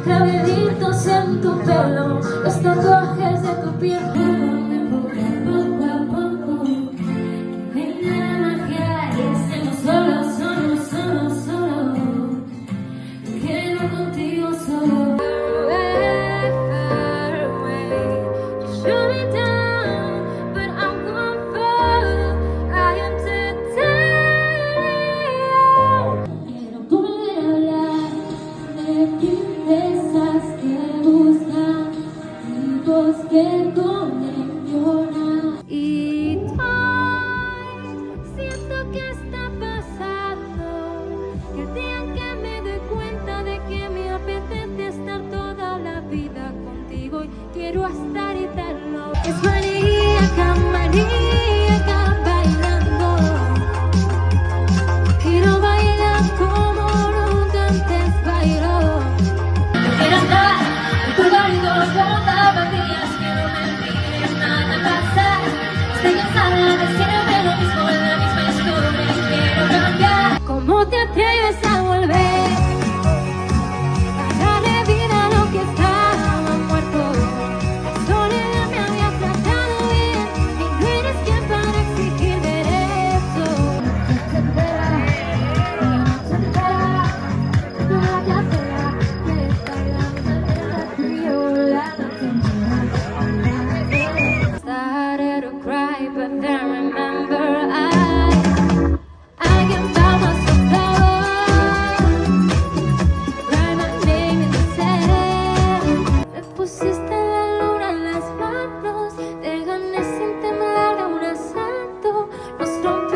claviditos en tu pelo, los tatuajes de tu piel. Poco a poco, que venga la magia y estemos solo. Quiero contigo solo. Que conectan y siento que está pasando, que el día que me doy cuenta de que me apetece estar toda la vida contigo y quiero estar y darlo. Es maníaca bailando, quiero bailar como nunca antes bailó. Yo quiero estar en tu barrio con zapatillas. Estoy cansada de siempre lo mismo, la misma historia y quiero cambiar. ¿Cómo te atreves a volver? A darle vida a lo que estaba muerto. La soledad me había tratado bien y no eres quien para exigir derechos. Se entera, toda la fea que está hablando de tuyo, la started to cry, but then remember I can find myself down. Write my name in the sand. Me pusiste la luna en las manos, te gané sin temblar de un asalto. Nos rompimos